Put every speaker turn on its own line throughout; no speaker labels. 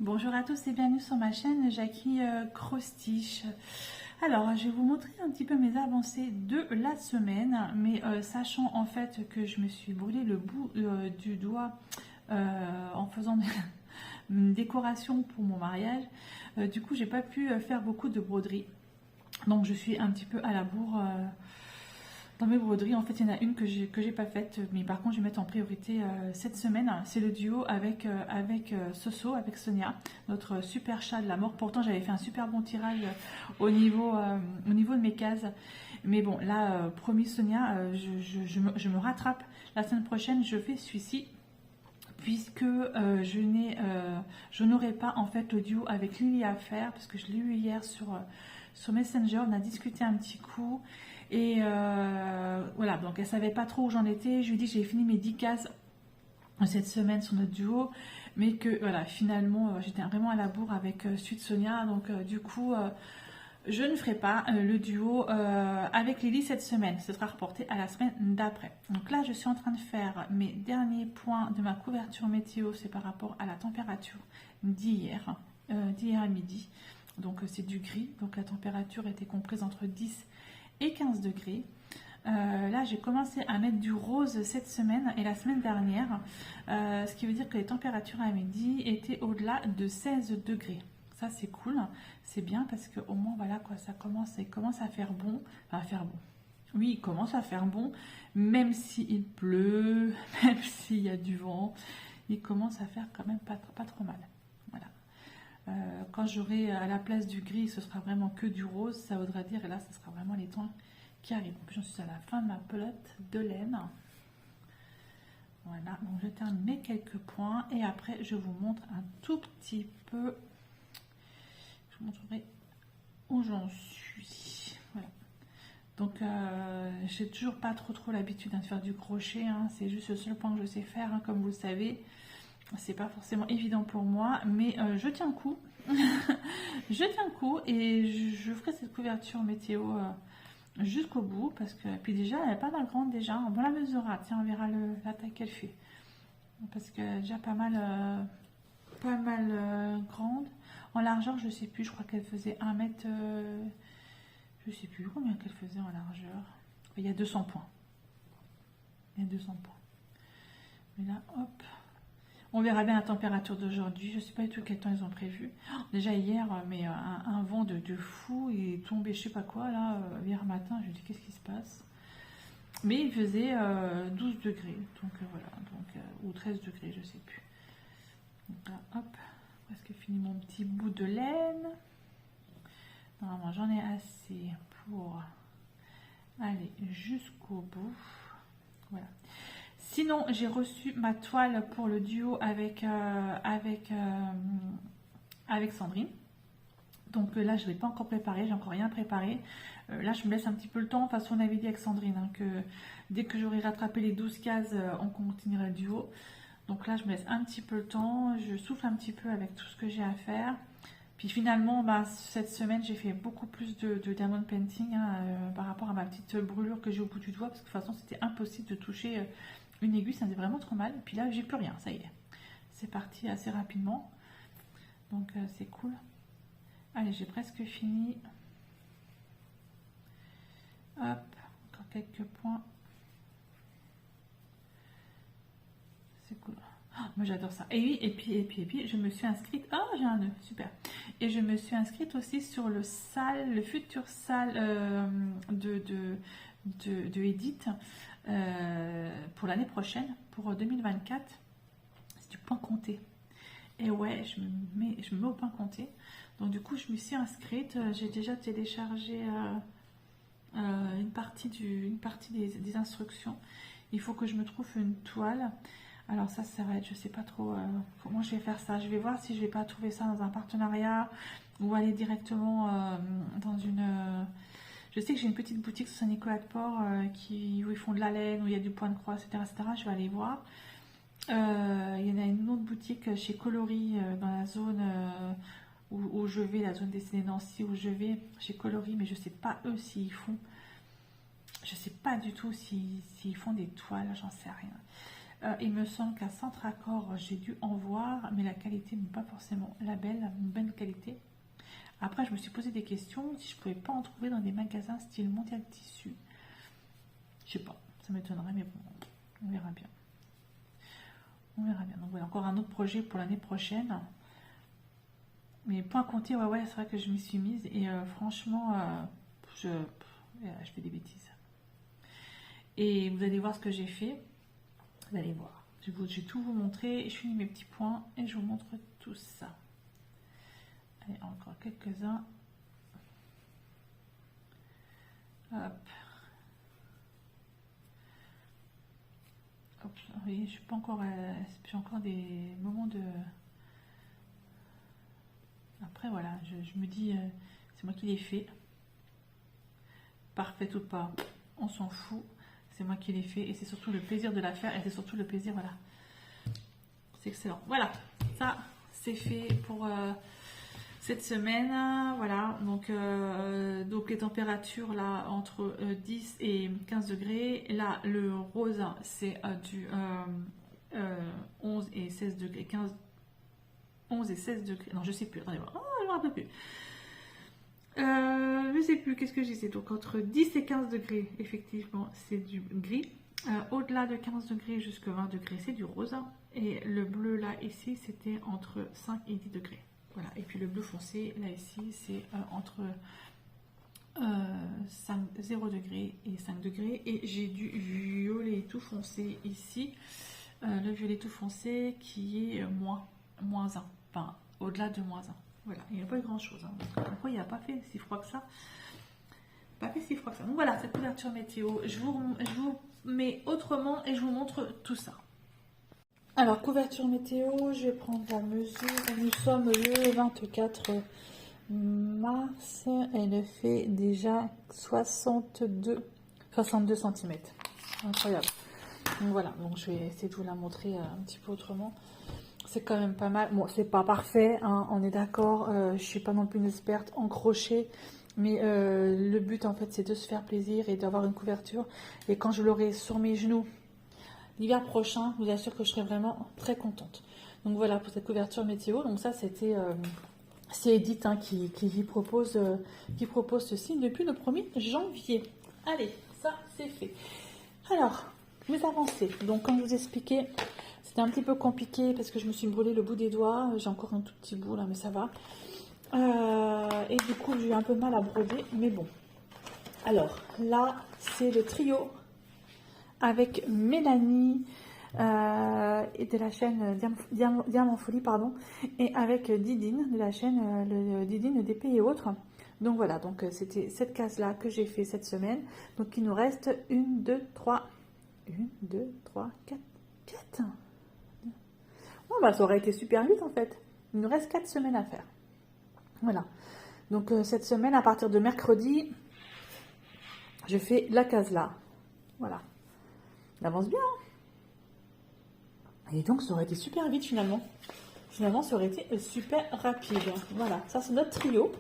Bonjour à tous et bienvenue sur ma chaîne Jackie Crostiche. Alors, je vais vous montrer un petit peu mes avancées de la semaine, mais sachant en fait que je me suis brûlé le bout du doigt en faisant une décoration pour mon mariage. Du coup, j'ai pas pu faire beaucoup de broderie. Donc, je suis un petit peu à la bourre dans mes broderies. En fait, il y en a une que j'ai pas faite, mais par contre, je vais mettre en priorité cette semaine. C'est le duo avec Soso, avec Sonia, notre super chat de la mort. Pourtant, j'avais fait un super bon tirage au niveau de mes cases. Mais bon, là, promis Sonia, je me rattrape. La semaine prochaine, je fais celui-ci puisque je n'aurai pas en fait le duo avec Lily à faire parce que je l'ai eu hier sur Messenger. On a discuté un petit coup et voilà, donc elle savait pas trop où j'en étais. Je lui ai dit que j'avais fini mes 10 cases cette semaine sur notre duo, mais que voilà, finalement j'étais vraiment à la bourre avec Suite Sonia, donc du coup je ne ferai pas le duo avec Lily cette semaine. Ce sera reporté à la semaine d'après. Donc là, je suis en train de faire mes derniers points de ma couverture météo. C'est par rapport à la température d'hier à midi. Donc c'est du gris. Donc la température était comprise entre 10 et 15 degrés. Là, j'ai commencé à mettre du rose cette semaine et la semaine dernière. Ce qui veut dire que les températures à midi étaient au-delà de 16 degrés. Ça c'est cool, c'est bien parce que au moins voilà quoi, il commence à faire bon, à faire bon. Oui, il commence à faire bon, même s'il pleut, même s'il y a du vent, il commence à faire quand même pas trop mal. Voilà. Quand j'aurai à la place du gris, ce sera vraiment que du rose, ça voudra dire, et là, ce sera vraiment les tons qui arrivent. J'en suis à la fin de ma pelote de laine. Voilà, donc je termine mes quelques points et après je vous montre un tout petit peu. Je vous montrerai où j'en suis. Voilà. Donc, j'ai toujours pas trop l'habitude de faire du crochet. Hein. C'est juste le seul point que je sais faire, hein, comme vous le savez. C'est pas forcément évident pour moi, mais je tiens le coup. Je tiens le coup et je ferai cette couverture météo jusqu'au bout parce que puis déjà elle est pas mal grande déjà. On la mesurera. Tiens, on verra la taille qu'elle fait parce que déjà pas mal grande. En largeur, je sais plus, je crois qu'elle faisait 1 mètre. Je sais plus combien qu'elle faisait en largeur. Il y a 200 points. Il y a 200 points. Mais là, hop. On verra bien la température d'aujourd'hui. Je ne sais pas du tout quel temps ils ont prévu. Oh, déjà hier, mais un vent de fou. Il est tombé, je sais pas quoi, là, hier matin. Je me dis, qu'est-ce qui se passe? Mais il faisait 12 degrés. Donc voilà. Donc, ou 13 degrés, je sais plus. Donc là, hop. Presque fini mon petit bout de laine. Normalement, j'en ai assez pour aller jusqu'au bout. Voilà. Sinon, j'ai reçu ma toile pour le duo avec Sandrine. Donc là, je ne l'ai pas encore préparé, j'ai encore rien préparé. Là, je me laisse un petit peu le temps. De toute façon, on avait dit avec Sandrine hein, que dès que j'aurai rattrapé les 12 cases, on continuera le duo. Donc là, je me laisse un petit peu le temps. Je souffle un petit peu avec tout ce que j'ai à faire. Puis finalement, bah, cette semaine, j'ai fait beaucoup plus de diamond painting hein, par rapport à ma petite brûlure que j'ai au bout du doigt. Parce que de toute façon, c'était impossible de toucher une aiguille. Ça faisait vraiment trop mal. Et puis là, j'ai plus rien. Ça y est. C'est parti assez rapidement. Donc, c'est cool. Allez, j'ai presque fini. Hop. Encore quelques points. C'est cool. Oh, moi j'adore ça. Et oui, et puis, je me suis inscrite. Oh, j'ai un nœud, super. Et je me suis inscrite aussi sur le futur salle de Edith pour l'année prochaine, pour 2024. C'est du point compté. Et ouais, je me mets au point compté. Donc du coup, je me suis inscrite. J'ai déjà téléchargé une partie des instructions. Il faut que je me trouve une toile. Alors ça va être, je sais pas trop comment je vais faire ça. Je vais voir si je vais pas trouver ça dans un partenariat ou aller directement dans une... je sais que j'ai une petite boutique sur Saint-Nicolas-de-Port où ils font de la laine, où il y a du point de croix, etc. Je vais aller voir. Il y en a une autre boutique chez Coloris dans la zone où je vais, la zone dessinée Nancy où je vais, chez Coloris, mais je sais pas eux s'ils font... Je sais pas du tout s'ils font des toiles, j'en sais rien. Il me semble qu'à Centre-Accord, j'ai dû en voir, mais la qualité n'est pas forcément la belle, une bonne qualité. Après, je me suis posé des questions si je ne pouvais pas en trouver dans des magasins style Mondial Tissu. Je sais pas, ça m'étonnerait, mais bon, on verra bien. On verra bien. Donc voilà, encore un autre projet pour l'année prochaine. Mais point compté, ouais, c'est vrai que je m'y suis mise. Et franchement, je fais des bêtises. Et vous allez voir ce que j'ai fait. Vous allez voir. Je vais tout vous montrer. Je finis mes petits points et je vous montre tout ça. Allez, encore quelques-uns. Hop. Hop. Vous voyez, je suis pas encore... j'ai encore des moments de... Après, voilà, je me dis, c'est moi qui l'ai fait. Parfaite ou pas, on s'en fout. C'est moi qui l'ai fait et c'est surtout le plaisir de la faire et c'est surtout le plaisir, voilà. C'est excellent. Voilà, ça, c'est fait pour cette semaine. Voilà, donc les températures, là, entre 10 et 15 degrés. Là, le rose, c'est du 11 et 16 degrés, 11 et 16 degrés. Non, je sais plus. Attendez, je me rappelle plus. Je sais plus. Qu'est-ce que j'ai dit? Donc, entre 10 et 15 degrés, effectivement, c'est du gris. Au-delà de 15 degrés jusqu'à 20 degrés, c'est du rose. Et le bleu, là, ici, c'était entre 5 et 10 degrés. Voilà. Et puis, le bleu foncé, là, ici, c'est entre 0 degrés et 5 degrés. Et j'ai du violet tout foncé ici. Le violet tout foncé qui est moins 1. Enfin, au-delà de moins 1. Voilà, il n'y a pas eu grand chose. Hein. Pourquoi il n'a pas fait si froid que ça? Pas fait si froid que ça. Donc voilà, cette couverture météo. Je vous mets autrement et je vous montre tout ça. Alors, couverture météo, je vais prendre la mesure. Nous sommes le 24 mars. Elle fait déjà 62 cm. Incroyable. Donc voilà, donc je vais essayer de vous la montrer un petit peu autrement. C'est quand même pas mal. Bon, c'est pas parfait, hein, on est d'accord. Je suis pas non plus une experte en crochet, mais le but en fait c'est de se faire plaisir et d'avoir une couverture. Et quand je l'aurai sur mes genoux l'hiver prochain, je vous assure que je serai vraiment très contente. Donc voilà pour cette couverture météo. Donc ça c'était c'est Edith hein, qui propose ceci depuis le 1er janvier. Allez, ça c'est fait. Alors, mes avancées. Donc comme je vous expliquais. C'était un petit peu compliqué parce que je me suis brûlé le bout des doigts. J'ai encore un tout petit bout là, mais ça va. Et du coup, j'ai eu un peu mal à broder, mais bon. Alors, là, c'est le trio avec Mélanie et de la chaîne Diamant Folie, pardon, et avec Didine de la chaîne Didine DP et autres. Donc voilà, donc c'était cette case-là que j'ai fait cette semaine. Donc il nous reste 1, 2, 3, 4. Bon, bah, ça aurait été super vite en fait. Il nous reste 4 semaines à faire. Voilà. Donc cette semaine, à partir de mercredi, je fais la case là. Voilà. On avance bien. Et donc ça aurait été super vite finalement. Finalement, ça aurait été super rapide. Voilà. Ça, c'est notre trio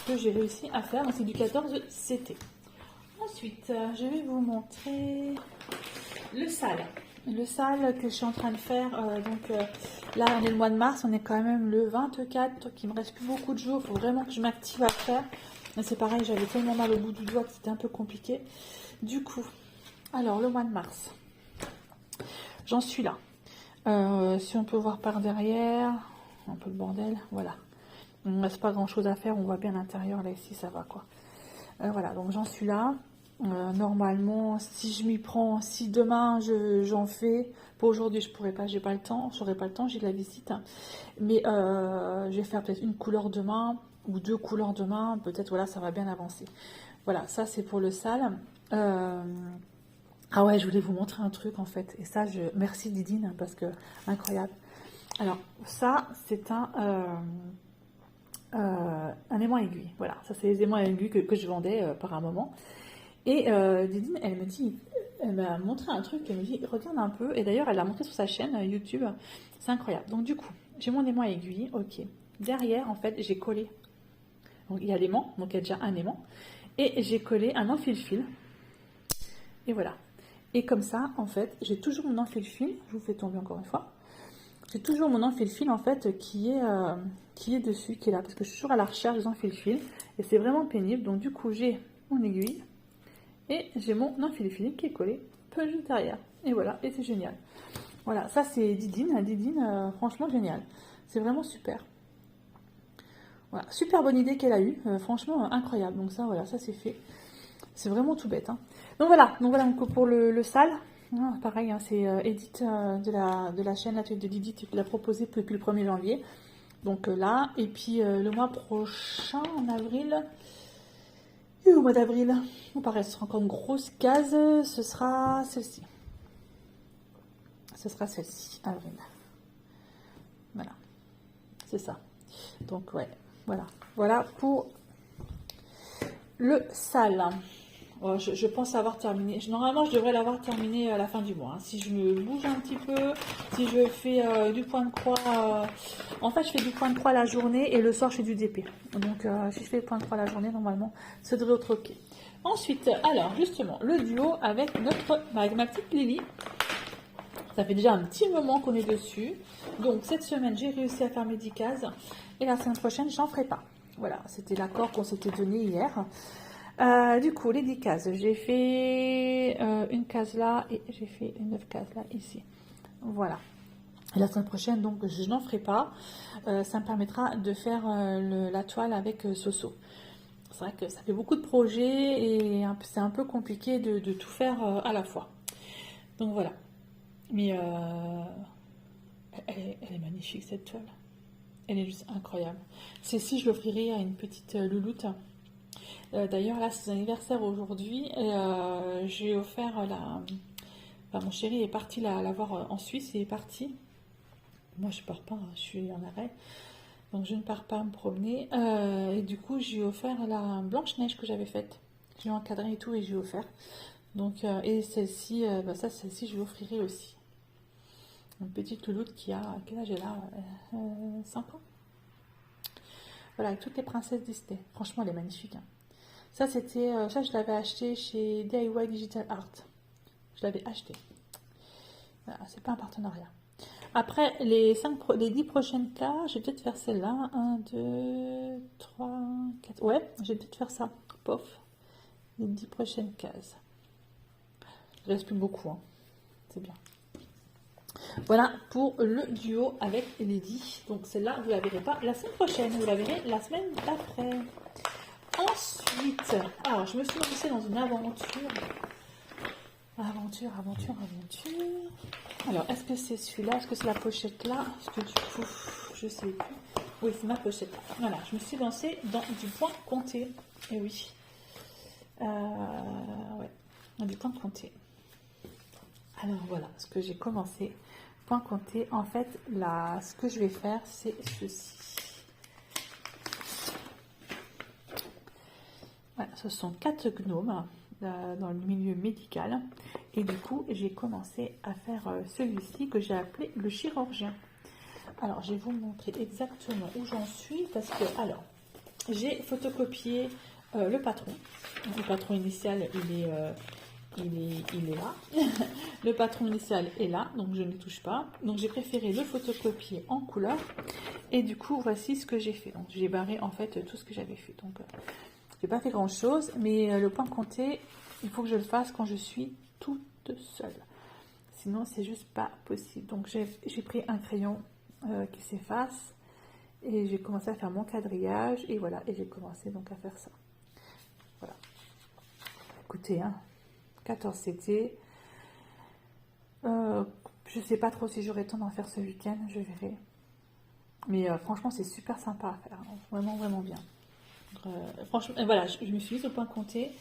que j'ai réussi à faire. C'est du 14 CT. Ensuite, je vais vous montrer le sale. Le sale que je suis en train de faire, là on est le mois de mars, on est quand même le 24, donc il me reste plus beaucoup de jours, il faut vraiment que je m'active à faire. C'est pareil, j'avais tellement mal au bout du doigt que c'était un peu compliqué. Du coup, alors le mois de mars, j'en suis là. Si on peut voir par derrière, un peu le bordel, voilà. Il ne reste pas grand chose à faire, on voit bien l'intérieur, là ici ça va quoi. Voilà, donc j'en suis là. Normalement, si je m'y prends, si demain j'en fais, pour aujourd'hui je pourrais pas, j'ai pas le temps, j'aurai pas le temps, j'ai de la visite, mais je vais faire peut-être une couleur demain ou 2 couleurs demain, peut-être voilà, ça va bien avancer. Voilà, ça c'est pour le sale. Ah ouais, je voulais vous montrer un truc en fait, et ça merci Didine parce que incroyable. Alors ça c'est un aimant aiguille, voilà, ça c'est les aimants aiguilles que je vendais par un moment. Et Didine, elle m'a montré un truc, elle me dit, regarde un peu, et d'ailleurs elle l'a montré sur sa chaîne YouTube, c'est incroyable. Donc du coup, j'ai mon aimant aiguille, ok. Derrière, en fait, j'ai collé, donc il y a l'aimant, donc il y a déjà un aimant, et j'ai collé un enfile-fil, et voilà. Et comme ça, en fait, j'ai toujours mon enfile-fil. Je vous fais tomber encore une fois. J'ai toujours mon enfile-fil, en fait, qui est dessus, qui est là. Parce que je suis toujours à la recherche des enfile-fil. Et c'est vraiment pénible. Donc, du coup, j'ai mon aiguille. Et j'ai mon enfile-fil qui est collé peu juste derrière. Et voilà, et c'est génial. Voilà, ça c'est Didine. Didine, franchement, génial. C'est vraiment super. Voilà, super bonne idée qu'elle a eue. Franchement, incroyable. Donc ça, voilà, ça c'est fait. C'est vraiment tout bête. Hein. Donc voilà, donc pour le sale, hein, pareil, hein, c'est Edith de la chaîne L'Atelier de Didi qui l'a proposé depuis le 1er janvier. Donc là, et puis le mois prochain, en avril, et au mois d'avril, pareil, ce sera encore une grosse case, ce sera celle-ci. Ce sera celle-ci, avril. Voilà, c'est ça. Donc ouais, voilà. Voilà pour le sale. Oh, je pense avoir terminé. Normalement, je devrais l'avoir terminé à la fin du mois. Hein. Si je me bouge un petit peu, si je fais du point de croix. En fait, je fais du point de croix la journée et le soir, je fais du DP. Donc, si je fais le point de croix la journée, normalement, ça devrait être OK. Ensuite, alors, justement, le duo avec ma petite Lily. Ça fait déjà un petit moment qu'on est dessus. Donc, cette semaine, j'ai réussi à faire mes 10 cases. Et la semaine prochaine, j'en ferai pas. Voilà, c'était l'accord qu'on s'était donné hier. Du coup, les 10 cases, j'ai fait une case là et j'ai fait une 9 cases là, ici. Voilà. Et la semaine prochaine, donc, je n'en ferai pas. Ça me permettra de faire la toile avec Soso. C'est vrai que ça fait beaucoup de projets et c'est un peu compliqué de tout faire à la fois. Donc, voilà. Mais elle est magnifique, cette toile. Elle est juste incroyable. Celle-ci, je l'offrirai à une petite louloute. D'ailleurs, là, c'est son anniversaire aujourd'hui. J'ai offert mon chéri est parti la voir en Suisse. Il est parti. Moi, je pars pas. Je suis en arrêt. Donc, je ne pars pas me promener. Et du coup, j'ai offert la Blanche-Neige que j'avais faite. J'ai encadré et tout et j'ai offert. Donc, et celle-ci, celle-ci, je l'offrirai aussi. Une petite louloute qui a, quel âge elle a 5 ans. Voilà, avec toutes les princesses Disney. Franchement, elle est magnifique. Hein. Ça, je l'avais acheté chez DIY Digital Art. Je l'avais acheté. Voilà, c'est pas un partenariat. Après, les 10 prochaines cases, je vais peut-être faire celle-là. 1, 2, 3, 4. Ouais, je vais peut-être faire ça. Pof. Les 10 prochaines cases. Il ne reste plus beaucoup. Hein. C'est bien. Voilà pour le duo avec Lady. Donc celle-là, vous ne la verrez pas la semaine prochaine. Vous la verrez la semaine d'après. Ensuite, alors je me suis lancée dans une aventure. Aventure. Alors, est-ce que c'est celui-là? Est-ce que c'est la pochette là? Est-ce que du coup, je sais plus. Oui, c'est ma pochette là. Voilà, je me suis lancée dans du point compté. Et oui. Ouais, dans du point compté. Alors voilà, ce que j'ai commencé. Point compté. En fait, là, ce que je vais faire, c'est ceci. Voilà, ce sont 4 gnomes dans le milieu médical. Et du coup, j'ai commencé à faire celui-ci que j'ai appelé le chirurgien. Alors, je vais vous montrer exactement où j'en suis parce que, alors, j'ai photocopié le patron. Le patron initial, il est là. Le patron initial est là, donc je ne le touche pas. Donc, j'ai préféré le photocopier en couleur. Et du coup, voici ce que j'ai fait. Donc, j'ai barré en fait tout ce que j'avais fait. Donc, j'ai pas fait grand chose, mais le point compté, il faut que je le fasse quand je suis toute seule. Sinon, c'est juste pas possible. Donc, j'ai pris un crayon qui s'efface et j'ai commencé à faire mon quadrillage et voilà. Et j'ai commencé donc à faire ça. Voilà. Écoutez, hein, 14 CT. Je sais pas trop si j'aurai le temps d'en faire ce week-end, je verrai. Mais franchement, c'est super sympa à faire. Vraiment, vraiment bien. Franchement, voilà, je me suis mise au point compté.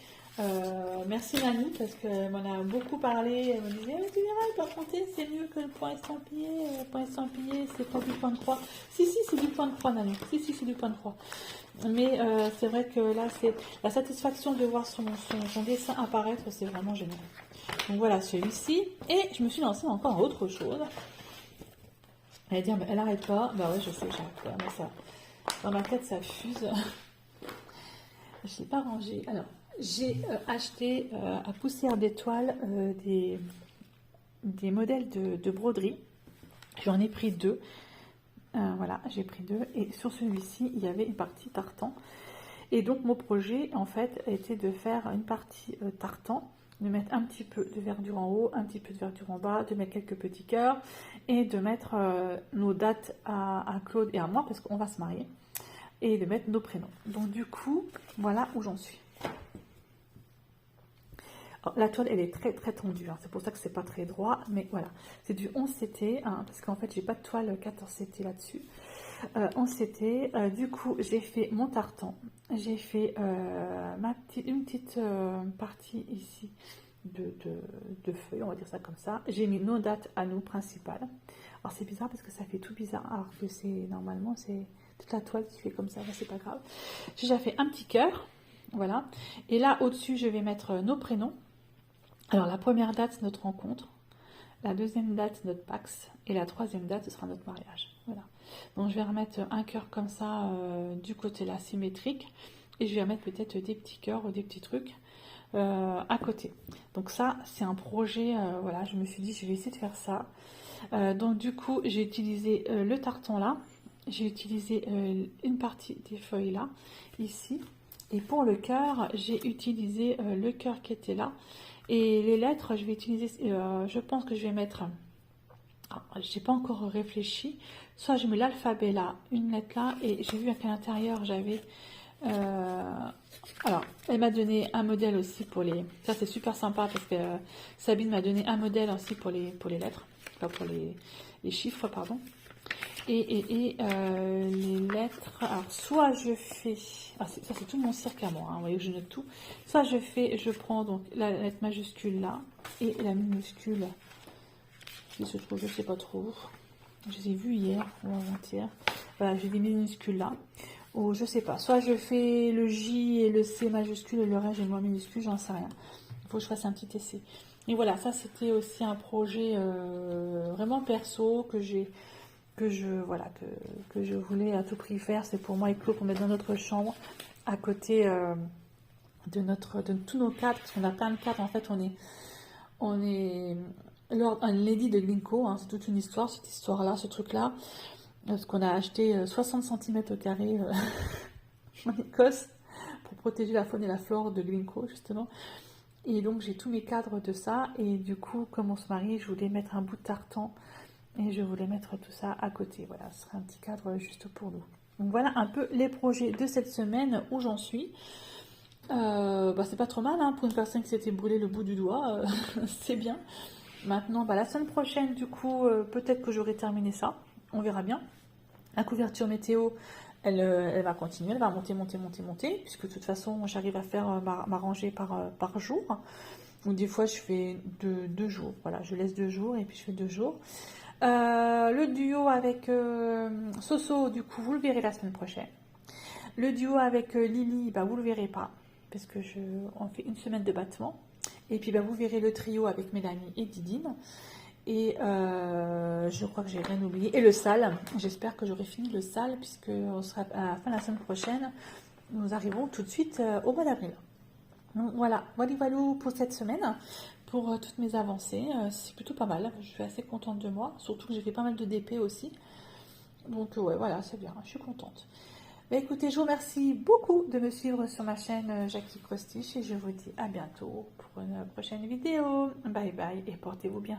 Merci Manu parce qu'elle m'en a beaucoup parlé. Elle me disait tu verras, le point compté c'est mieux que le point estampillé. Le point estampillé c'est pas du point de croix. Si c'est du point de croix Manu. Si c'est du point de croix. Mais c'est vrai que là c'est la satisfaction de voir son dessin apparaître, c'est vraiment génial. Donc voilà celui-ci. Et je me suis lancée encore à autre chose. Elle va dire mais elle arrête pas. Bah ouais je sais j'arrête pas. Mais ça, dans ma tête ça fuse. Je ne l'ai pas rangé. Alors, J'ai acheté à Poussière d'étoiles des modèles de broderie. J'en ai pris deux. Voilà, j'ai pris deux. Et sur celui-ci, il y avait une partie tartan. Et donc, mon projet, en fait, était de faire une partie tartan, de mettre un petit peu de verdure en haut, un petit peu de verdure en bas, de mettre quelques petits cœurs et de mettre nos dates à Claude et à moi, parce qu'on va se marier, et de mettre nos prénoms. Donc, du coup, voilà où j'en suis. Alors, la toile, elle est très très tendue, hein. C'est pour ça que c'est pas très droit, mais voilà. C'est du 11 CT, hein, parce qu'en fait, j'ai pas de toile 14 CT là-dessus. 11 CT, du coup, j'ai fait mon tartan. J'ai fait une petite partie ici de feuilles, on va dire ça comme ça. J'ai mis nos dates à nous principales. Alors, c'est bizarre parce que ça fait tout bizarre, alors que c'est normalement, c'est toute la toile qui fait comme ça, c'est pas grave. J'ai déjà fait un petit cœur, voilà. Et là, au-dessus, je vais mettre nos prénoms. Alors, la première date, c'est notre rencontre. La deuxième date, notre Pax. Et la troisième date, ce sera notre mariage. Voilà. Donc, je vais remettre un cœur comme ça du côté là, symétrique. Et je vais remettre peut-être des petits cœurs ou des petits trucs à côté. Donc, ça, c'est un projet. Voilà, je me suis dit, je vais essayer de faire ça. Donc, du coup, j'ai utilisé le tartan là. J'ai utilisé une partie des feuilles là, ici. Et pour le cœur, j'ai utilisé le cœur qui était là. Et les lettres, je vais utiliser, je pense que je vais mettre, j'ai pas encore réfléchi, soit je mets l'alphabet là, une lettre là, et j'ai vu qu'à l'intérieur j'avais, alors elle m'a donné un modèle aussi pour les, ça c'est super sympa parce que Sabine m'a donné un modèle aussi pour les lettres, enfin pour les chiffres, pardon. Et les lettres, alors soit je fais, ça c'est tout mon cirque à moi, hein, vous voyez que je note tout, soit je prends donc la lettre majuscule là, et la minuscule, qui se trouve, je sais pas trop, je les ai vues hier ou avant-hier, voilà, j'ai des minuscules là, ou je sais pas, soit je fais le J et le C majuscule et le reste j'ai moins minuscule, j'en sais rien, il faut que je fasse un petit essai. Et voilà, ça c'était aussi un projet vraiment perso que j'ai, que je voulais à tout prix faire. C'est pour moi et Claude pour mettre dans notre chambre à côté de tous nos cadres, parce qu'on a plein de cadres. En fait, on est un Lady de Glinko, hein, c'est toute une histoire, cette histoire-là, ce truc-là, parce qu'on a acheté 60 cm au carré en Écosse pour protéger la faune et la flore de Glinko, justement. Et donc, j'ai tous mes cadres de ça, et du coup, comme on se marie, je voulais mettre un bout de tartan et je voulais mettre tout ça à côté. Voilà, ce sera un petit cadre juste pour nous. Donc voilà un peu les projets de cette semaine où j'en suis. C'est pas trop mal hein, pour une personne qui s'était brûlé le bout du doigt. C'est bien. Maintenant, la semaine prochaine, du coup, peut-être que j'aurai terminé ça. On verra bien. La couverture météo, elle va continuer. Elle va monter, puisque de toute façon, j'arrive à faire m'arranger par jour. Donc des fois, je fais deux jours. Voilà, je laisse 2 jours et puis je fais 2 jours. Le duo avec Soso, du coup, vous le verrez la semaine prochaine. Le duo avec Lily, vous le verrez pas, parce que on fait une semaine de battement. Et puis, vous verrez le trio avec Mélanie et Didine. Et je crois que j'ai rien oublié. Et le sale, j'espère que j'aurai fini le sale, puisque on sera à la fin de la semaine prochaine. Nous arrivons tout de suite au mois d'avril. Donc voilà, voilà pour cette semaine. Pour toutes mes avancées, c'est plutôt pas mal, je suis assez contente de moi, surtout que j'ai fait pas mal de DP aussi, donc ouais voilà, c'est bien, je suis contente. Écoutez, je vous remercie beaucoup de me suivre sur ma chaîne Jackie Crostiche et je vous dis à bientôt pour une prochaine vidéo. Bye bye et portez-vous bien.